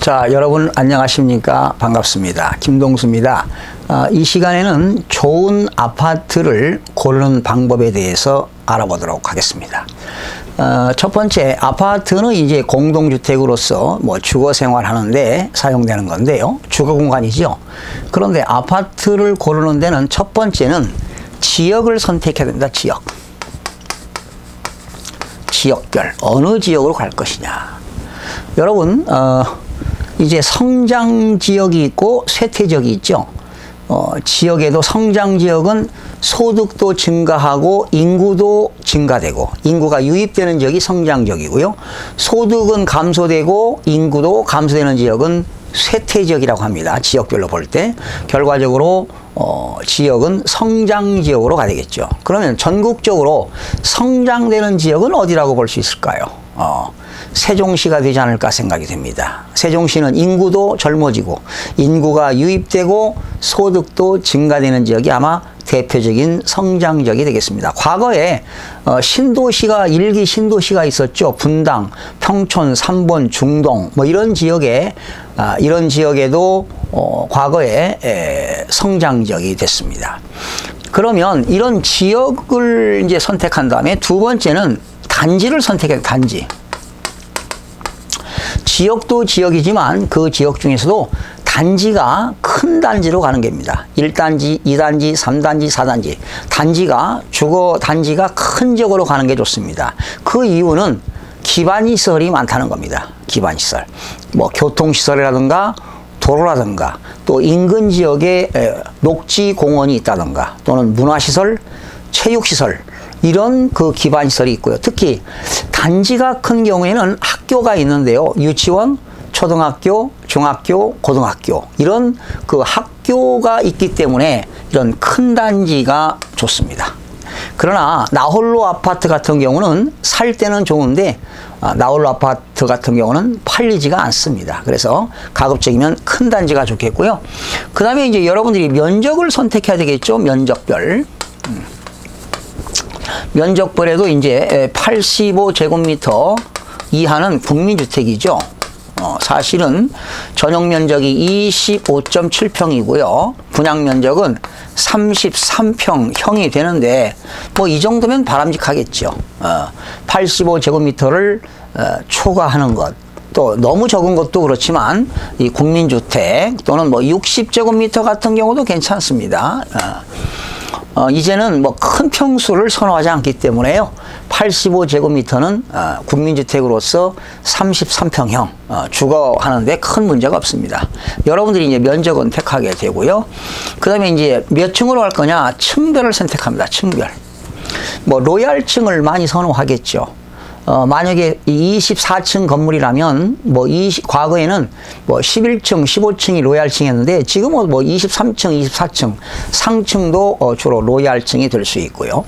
자, 여러분 안녕하십니까? 반갑습니다. 김동수입니다. 이 시간에는 좋은 아파트를 고르는 방법에 대해서 알아보도록 하겠습니다. 첫 번째, 아파트는 이제 공동주택으로서 주거 생활하는데 사용되는 건데요. 주거 공간이죠. 그런데 아파트를 고르는 데는 첫 번째는 지역을 선택해야 됩니다. 지역별. 어느 지역으로 갈 것이냐. 여러분, 이제 성장 지역이 있고 쇠퇴 지역이 있죠. 지역에도 성장 지역은 소득도 증가하고 인구도 증가되고, 인구가 유입되는 지역이 성장 지역이고요. 소득은 감소되고 인구도 감소되는 지역은 쇠퇴 지역이라고 합니다. 지역별로 볼 때. 결과적으로 지역은 성장 지역으로 가야 되겠죠. 그러면 전국적으로 성장되는 지역은 어디라고 볼 수 있을까요? 세종시가 되지 않을까 생각이 됩니다. 세종시는 인구도 젊어지고 인구가 유입되고 소득도 증가되는 지역이 아마 대표적인 성장 지역이 되겠습니다. 과거에 신도시가 일기 신도시가 있었죠. 분당, 평촌, 삼본, 중동 이런 지역에 이런 지역에도 과거에 성장 지역이 됐습니다. 그러면 이런 지역을 이제 선택한 다음에 두 번째는 단지를 선택해요. 단지. 지역도 지역이지만 그 지역 중에서도 단지가 큰 단지로 가는 겁니다. 1단지, 2단지, 3단지, 4단지. 단지가, 주거 단지가 큰 지역으로 가는 게 좋습니다. 그 이유는 기반시설이 많다는 겁니다. 기반시설. 교통시설이라든가 도로라든가 또 인근 지역에 녹지공원이 있다든가 또는 문화시설, 체육시설 이런 그 기반시설이 있고요. 특히 단지가 큰 경우에는 학교가 있는데요. 유치원, 초등학교, 중학교, 고등학교 이런 그 학교가 있기 때문에 이런 큰 단지가 좋습니다. 그러나 나홀로 아파트 같은 경우는 살 때는 좋은데 나홀로 아파트 같은 경우는 팔리지가 않습니다. 그래서 가급적이면 큰 단지가 좋겠고요. 그 다음에 이제 여러분들이 면적을 선택해야 되겠죠. 면적별. 면적별에도 이제 85제곱미터 이하는 국민주택이죠. 사실은 전용 면적이 25.7평이고요. 분양 면적은 33평형이 되는데 이 정도면 바람직하겠죠. 85제곱미터를 초과하는 것. 또 너무 적은 것도 그렇지만 이 국민주택 또는 60제곱미터 같은 경우도 괜찮습니다. 이제는 큰 평수를 선호하지 않기 때문에요. 85제곱미터는 국민주택으로서 33평형 주거하는데 큰 문제가 없습니다. 여러분들이 이제 면적은 택하게 되고요. 그 다음에 이제 몇 층으로 갈 거냐? 층별을 선택합니다. 층별. 로얄층을 많이 선호하겠죠. 만약에 24층 건물이라면 과거에는 11층, 15층이 로얄층이었는데 지금은 23층, 24층 상층도 주로 로얄층이 될 수 있고요.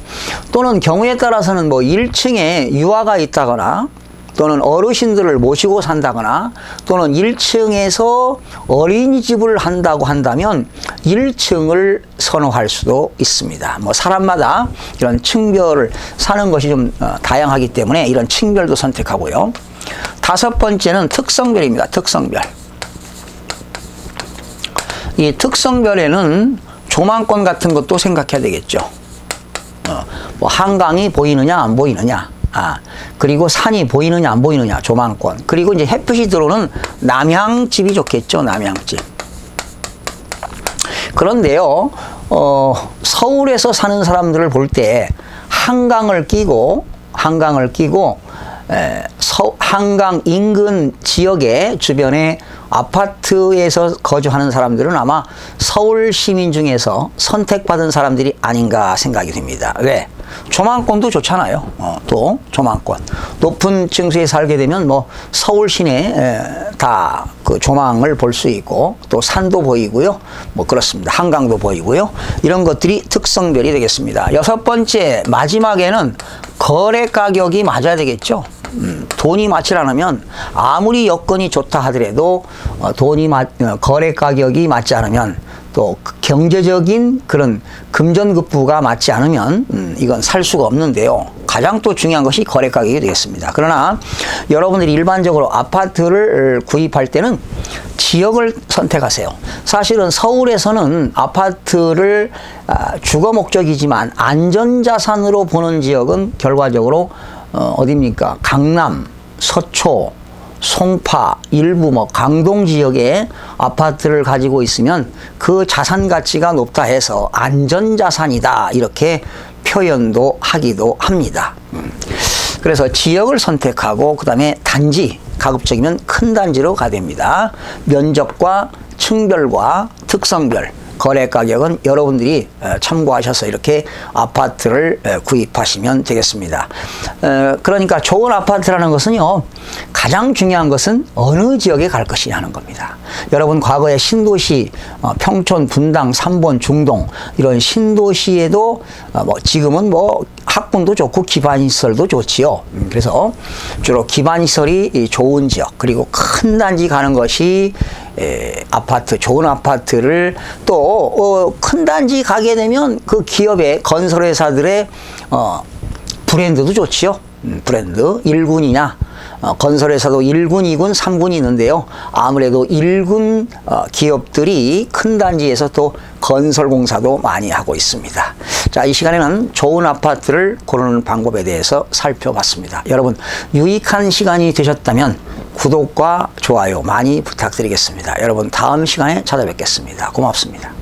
또는 경우에 따라서는 1층에 유아가 있다거나 또는 어르신들을 모시고 산다거나 또는 1층에서 어린이집을 한다고 한다면 1층을 선호할 수도 있습니다. 사람마다 이런 층별을 사는 것이 좀 다양하기 때문에 이런 층별도 선택하고요. 다섯 번째는 특성별입니다. 특성별. 이 특성별에는 조망권 같은 것도 생각해야 되겠죠. 한강이 보이느냐 안 보이느냐. 그리고 산이 보이느냐 안 보이느냐. 조망권. 그리고 이제 햇빛이 들어오는 남향집이 좋겠죠. 남향집. 그런데요, 서울에서 사는 사람들을 볼 때 한강을 끼고 한강 인근 지역의 주변에 아파트에서 거주하는 사람들은 아마 서울 시민 중에서 선택받은 사람들이 아닌가 생각이 듭니다. 왜? 조망권도 좋잖아요. 또 조망권. 높은 층수에 살게 되면 서울 시내 다 그 조망을 볼 수 있고 또 산도 보이고요. 그렇습니다. 한강도 보이고요. 이런 것들이 특성별이 되겠습니다. 여섯 번째, 마지막에는 거래 가격이 맞아야 되겠죠. 돈이 맞지 않으면 아무리 여건이 좋다 하더라도 거래 가격이 맞지 않으면 또 경제적인 그런 금전급부가 맞지 않으면 이건 살 수가 없는데요. 가장 또 중요한 것이 거래 가격이 되겠습니다. 그러나 여러분들이 일반적으로 아파트를 구입할 때는 지역을 선택하세요. 사실은 서울에서는 아파트를 주거 목적이지만 안전자산으로 보는 지역은 결과적으로 어디입니까? 강남, 서초, 송파, 일부 강동 지역에 아파트를 가지고 있으면 그 자산 가치가 높다 해서 안전자산이다 이렇게 표현도 하기도 합니다. 그래서 지역을 선택하고 그 다음에 단지, 가급적이면 큰 단지로 가야 됩니다. 면적과 층별과 특성별, 거래 가격은 여러분들이 참고하셔서 이렇게 아파트를 구입하시면 되겠습니다. 그러니까 좋은 아파트라는 것은요, 가장 중요한 것은 어느 지역에 갈 것이냐는 겁니다. 여러분 과거에 신도시, 평촌, 분당, 삼본, 중동 이런 신도시에도 지금은 학군도 좋고 기반시설도 좋지요. 그래서 주로 기반시설이 좋은 지역 그리고 큰 단지 가는 것이 아파트, 좋은 아파트를 또 큰 단지 가게 되면 그 기업의 건설회사들의 브랜드도 좋지요. 브랜드 1군이냐 건설회사도 1군, 2군, 3군이 있는데요. 아무래도 1군 기업들이 큰 단지에서 또 건설공사도 많이 하고 있습니다. 자, 이 시간에는 좋은 아파트를 고르는 방법에 대해서 살펴봤습니다. 여러분 유익한 시간이 되셨다면 구독과 좋아요 많이 부탁드리겠습니다. 여러분 다음 시간에 찾아뵙겠습니다. 고맙습니다.